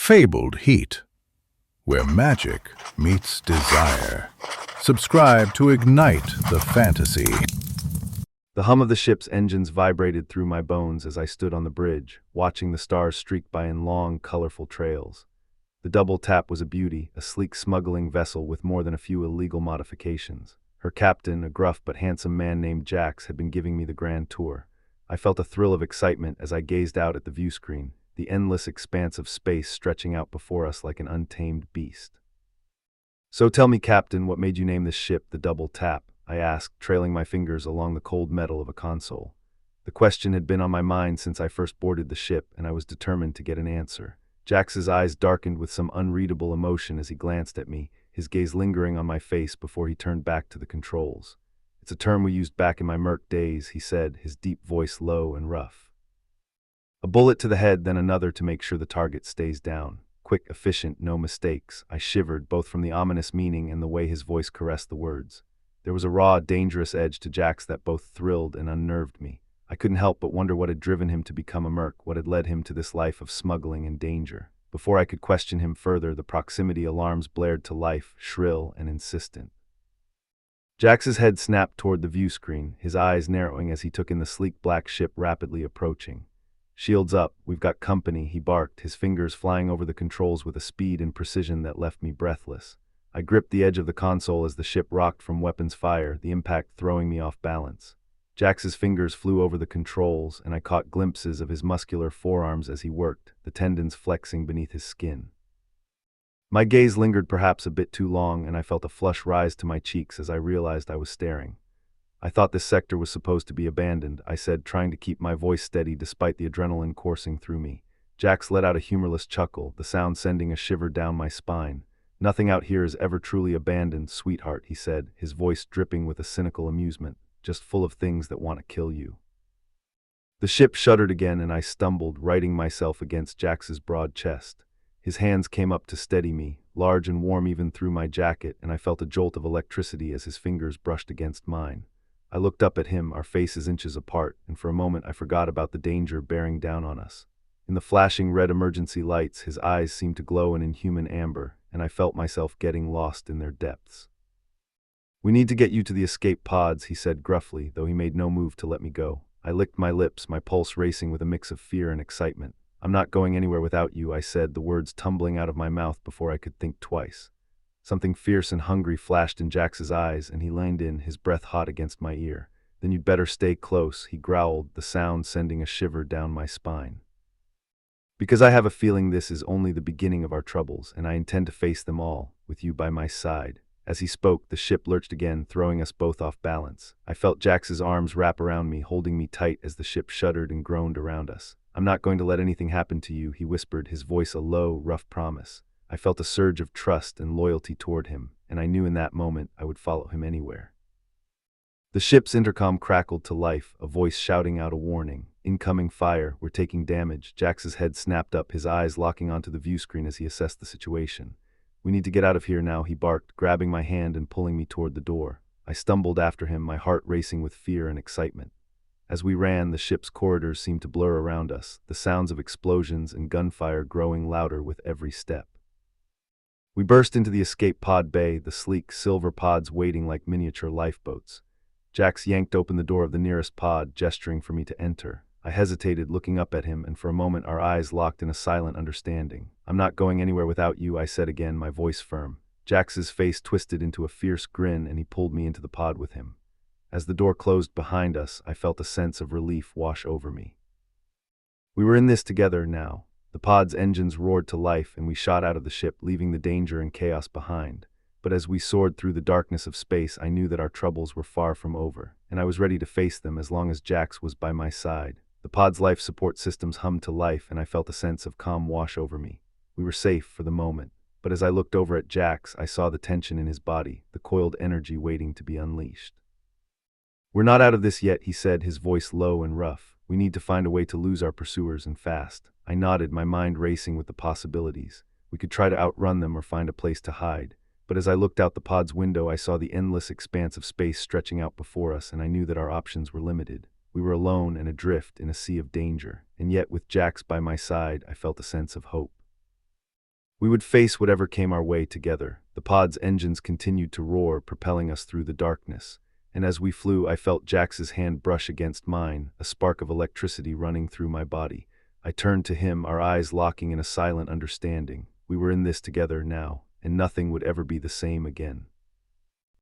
fabled heat, where magic meets desire. Subscribe to ignite the fantasy. The hum of the ship's engines vibrated through my bones as I stood on the bridge, watching the stars streak by in long, colorful trails. The double tap was a beauty, a sleek smuggling vessel with more than a few illegal modifications. Her captain, a gruff but handsome man named Jax, had been giving me the grand tour. I felt a thrill of excitement as I gazed out at the view screen, the endless expanse of space stretching out before us like an untamed beast. "So tell me, Captain, what made you name this ship the Double Tap?" I asked, trailing my fingers along the cold metal of a console. The question had been on my mind since I first boarded the ship, and I was determined to get an answer. Jax's eyes darkened with some unreadable emotion as he glanced at me, his gaze lingering on my face before he turned back to the controls. "It's a term we used back in my merc days," he said, his deep voice low and rough. "A bullet to the head, then another to make sure the target stays down. Quick, efficient, no mistakes." I shivered, both from the ominous meaning and the way his voice caressed the words. There was a raw, dangerous edge to Jax that both thrilled and unnerved me. I couldn't help but wonder what had driven him to become a merc, what had led him to this life of smuggling and danger. Before I could question him further, the proximity alarms blared to life, shrill and insistent. Jax's head snapped toward the view screen, his eyes narrowing as he took in the sleek black ship rapidly approaching. "Shields up, we've got company," he barked, his fingers flying over the controls with a speed and precision that left me breathless. I gripped the edge of the console as the ship rocked from weapons fire, the impact throwing me off balance. Jax's fingers flew over the controls, and I caught glimpses of his muscular forearms as he worked, the tendons flexing beneath his skin. My gaze lingered perhaps a bit too long, and I felt a flush rise to my cheeks as I realized I was staring. "I thought this sector was supposed to be abandoned," I said, trying to keep my voice steady despite the adrenaline coursing through me. Jax let out a humorless chuckle, the sound sending a shiver down my spine. "Nothing out here is ever truly abandoned, sweetheart," he said, his voice dripping with a cynical amusement. "Just full of things that want to kill you." The ship shuddered again, and I stumbled, righting myself against Jax's broad chest. His hands came up to steady me, large and warm even through my jacket, and I felt a jolt of electricity as his fingers brushed against mine. I looked up at him, our faces inches apart, and for a moment I forgot about the danger bearing down on us. In the flashing red emergency lights, his eyes seemed to glow an inhuman amber, and I felt myself getting lost in their depths. "We need to get you to the escape pods," he said gruffly, though he made no move to let me go. I licked my lips, my pulse racing with a mix of fear and excitement. "I'm not going anywhere without you," I said, the words tumbling out of my mouth before I could think twice. Something fierce and hungry flashed in Jax's eyes, and he leaned in, his breath hot against my ear. "Then you'd better stay close," he growled, the sound sending a shiver down my spine. "Because I have a feeling this is only the beginning of our troubles, and I intend to face them all, with you by my side." As he spoke, the ship lurched again, throwing us both off balance. I felt Jax's arms wrap around me, holding me tight as the ship shuddered and groaned around us. "I'm not going to let anything happen to you," he whispered, his voice a low, rough promise. I felt a surge of trust and loyalty toward him, and I knew in that moment I would follow him anywhere. The ship's intercom crackled to life, a voice shouting out a warning. "Incoming fire, we're taking damage." Jax's head snapped up, his eyes locking onto the view screen as he assessed the situation. "We need to get out of here now," he barked, grabbing my hand and pulling me toward the door. I stumbled after him, my heart racing with fear and excitement. As we ran, the ship's corridors seemed to blur around us, the sounds of explosions and gunfire growing louder with every step. We burst into the escape pod bay, the sleek silver pods waiting like miniature lifeboats. Jax yanked open the door of the nearest pod, gesturing for me to enter. I hesitated, looking up at him, and for a moment our eyes locked in a silent understanding. "I'm not going anywhere without you," I said again, my voice firm. Jax's face twisted into a fierce grin, and he pulled me into the pod with him. As the door closed behind us, I felt a sense of relief wash over me. We were in this together now. The pod's engines roared to life, and we shot out of the ship, leaving the danger and chaos behind. But as we soared through the darkness of space, I knew that our troubles were far from over, and I was ready to face them as long as Jax was by my side. The pod's life support systems hummed to life, and I felt a sense of calm wash over me. We were safe for the moment, but as I looked over at Jax, I saw the tension in his body, the coiled energy waiting to be unleashed. "We're not out of this yet," he said, his voice low and rough. "We need to find a way to lose our pursuers, and fast." I nodded, my mind racing with the possibilities. We could try to outrun them or find a place to hide. But as I looked out the pod's window, I saw the endless expanse of space stretching out before us, and I knew that our options were limited. We were alone and adrift in a sea of danger, and yet with Jax by my side, I felt a sense of hope. We would face whatever came our way together. The pod's engines continued to roar, propelling us through the darkness. And as we flew, I felt Jax's hand brush against mine, a spark of electricity running through my body. I turned to him, our eyes locking in a silent understanding. We were in this together now, and nothing would ever be the same again.